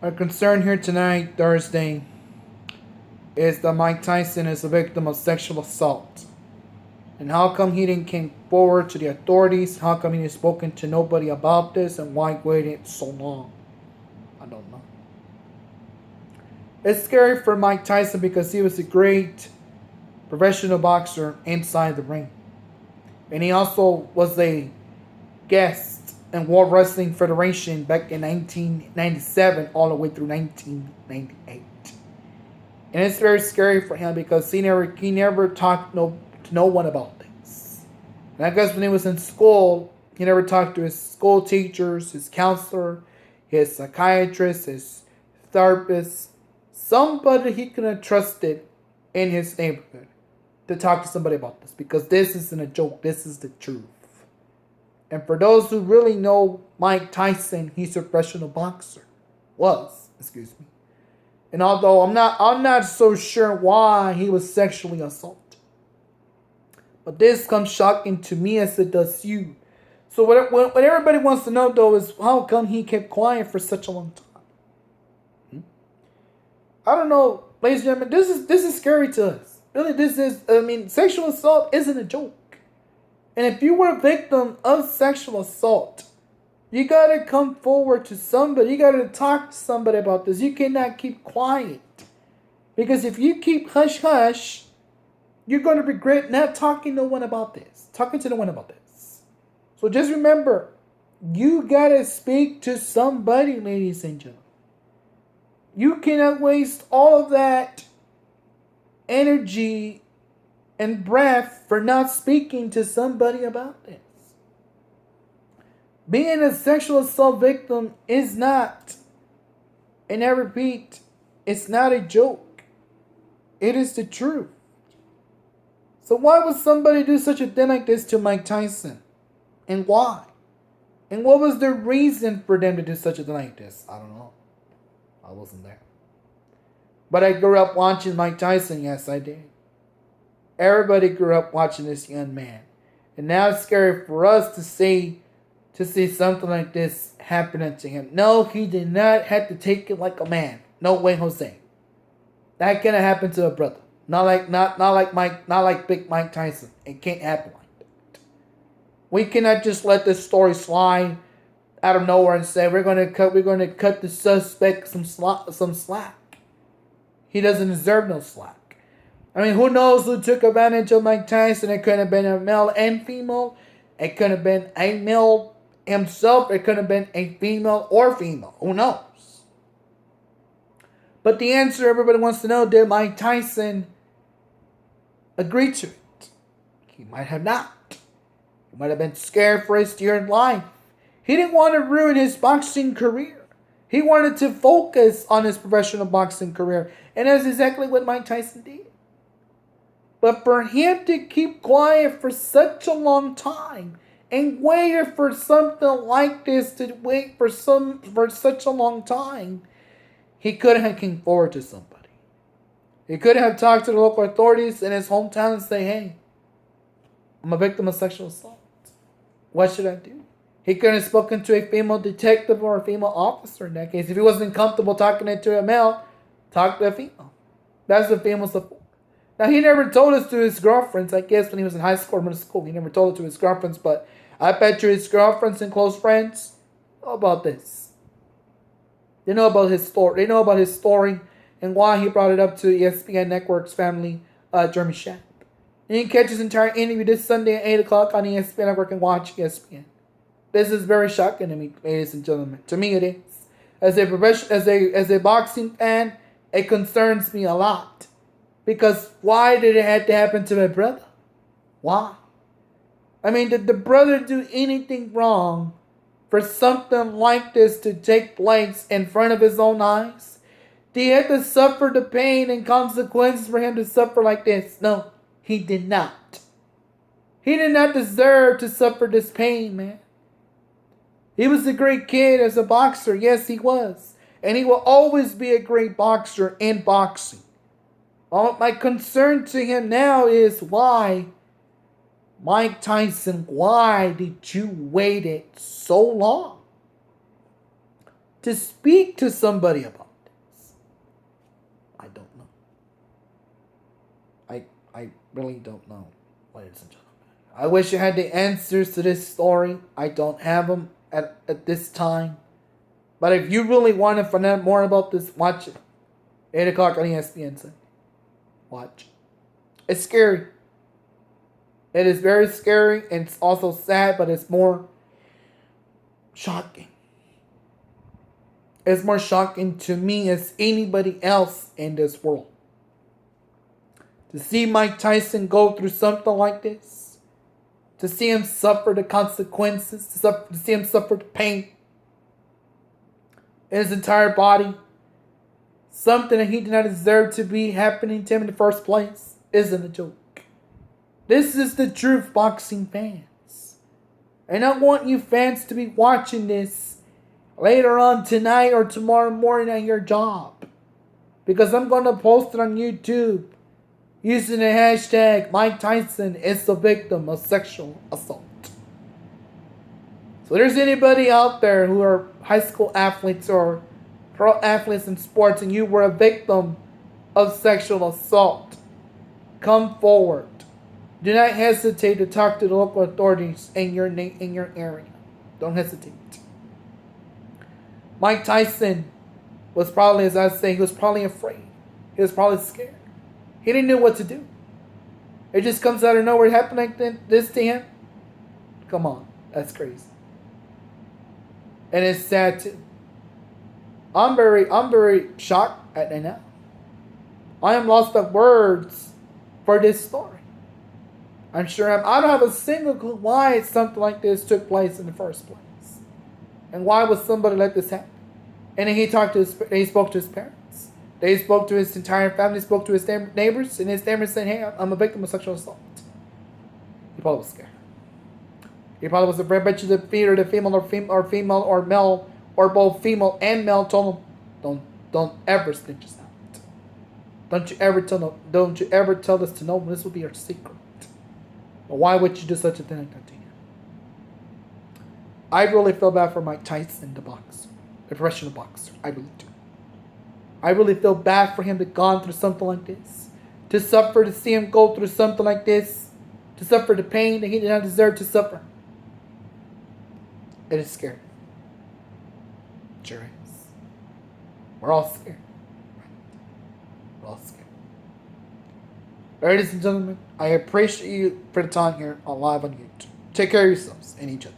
Our concern here tonight, Thursday, is that Mike Tyson is a victim of sexual assault. And how come he didn't came forward to the authorities? How come he didn't spoken to nobody about this? And why waited so long? I don't know. It's scary for Mike Tyson because he was a great professional boxer inside the ring. And he also was a guest in World Wrestling Federation back in 1997 all the way through 1998. And it's very scary for him because he never talked to no one about this. And I guess when he was in school, he never talked to his school teachers, his counselor, his psychiatrist, his therapist, somebody he could have trusted in his neighborhood to talk to somebody about this, because this isn't a joke. This is the truth. And for those who really know Mike Tyson, he's a professional boxer. Excuse me. And although I'm not so sure why he was sexually assaulted, but this comes shocking to me as it does you. So what everybody wants to know though is how come he kept quiet for such a long time. I don't know, ladies and gentlemen. This is scary to us. Really, sexual assault isn't a joke. And if you were a victim of sexual assault, you gotta come forward to somebody. You gotta talk to somebody about this. You cannot keep quiet. Because if you keep hush hush, you're gonna regret not talking to no one about this. So just remember, you gotta speak to somebody, ladies and gentlemen. You cannot waste all of that energy and breath for not speaking to somebody about this. Being a sexual assault victim is not, and I repeat, it's not a joke. It is the truth. So why would somebody do such a thing like this to Mike Tyson? And why? And what was the reason for them to do such a thing like this? I don't know. I wasn't there. But I grew up watching Mike Tyson. Yes, I did. Everybody grew up watching this young man. And now it's scary for us to see something like this happening to him. No, he did not have to take it like a man. No way, Jose. That can't happen to a brother. Not like Big Mike Tyson. It can't happen like that. We cannot just let this story slide out of nowhere and say we're gonna cut the suspect some slack. He doesn't deserve no slack. I mean, who knows who took advantage of Mike Tyson? It could have been a male and female. It could have been a male himself. It could have been a female or female. Who knows? But the answer everybody wants to know, did Mike Tyson agree to it? He might have not. He might have been scared for his dear life. He didn't want to ruin his boxing career. He wanted to focus on his professional boxing career. And that's exactly what Mike Tyson did. But for him to keep quiet for such a long time and waited for something like this to wait for such a long time, he could have come forward to somebody. He could have talked to the local authorities in his hometown and say, hey, I'm a victim of sexual assault. What should I do? He could have spoken to a female detective or a female officer in that case. If he wasn't comfortable talking to a male, talk to a female. That's what females are for. Now, he never told us to his girlfriends, I guess, when he was in high school or middle school. He never told it to his girlfriends, but I bet you his girlfriends and close friends know about this. They know about his story. They know about his story and why he brought it up to ESPN Network's family, Jeremy Schaap. And you can catch his entire interview this Sunday at 8 o'clock on ESPN Network and watch ESPN. This is very shocking to me, ladies and gentlemen. To me, it is. As a boxing fan, it concerns me a lot. Because why did it have to happen to my brother? Why? I mean, did the brother do anything wrong for something like this to take place in front of his own eyes? Did he have to suffer the pain and consequences for him to suffer like this? No, he did not. He did not deserve to suffer this pain, man. He was a great kid as a boxer. Yes, he was. And he will always be a great boxer in boxing. My concern to him now is why, Mike Tyson, why did you wait it so long? to speak to somebody about this? I don't know. I really don't know, ladies and gentlemen. I wish I had the answers to this story. I don't have them at this time. But if you really want to find out more about this, watch it. 8 o'clock on ESPN Sunday. Watch. It's scary. It is very scary, and it's also sad, but it's more shocking. It's more shocking to me as anybody else in this world. To see Mike Tyson go through something like this. To see him suffer the consequences. To see him suffer the pain in his entire body. Something that he did not deserve to be happening to him in the first place. Isn't a joke. This is the truth, boxing fans. And I want you fans to be watching this later on tonight or tomorrow morning at your job. Because I'm going to post it on YouTube using the hashtag Mike Tyson is the victim of sexual assault. So there's anybody out there who are high school athletes or pro athletes in sports and you were a victim of sexual assault, come forward. Do not hesitate to talk to the local authorities in your area. Don't hesitate. Mike Tyson was probably, as I say, he was probably afraid. He was probably scared. He didn't know what to do. It just comes out of nowhere. It happened like this to him. Come on, that's crazy. And it's sad too. I'm very shocked at that now. I am lost of words for this story. I'm sure I don't have a single clue why something like this took place in the first place. And why would somebody let this happen? And then he spoke to his parents. They spoke to his entire family, spoke to his neighbors, and his neighbors said, hey, I'm a victim of sexual assault. He probably was scared. He probably was afraid. I bet you the female or male, or both female and male told him, don't ever snitch us out. Don't you ever tell us to know. This will be our secret. But why would you do such a thing like that to him? I really feel bad for Mike Tyson, the boxer, the professional boxer. I really do. I really feel bad for him to gone through something like this. To see him go through something like this. To suffer the pain that he did not deserve to suffer. It is scary. Sure is. We're all scared. We're all scared. Ladies and gentlemen, I appreciate you for the time here on live on YouTube. Take care of yourselves and each other.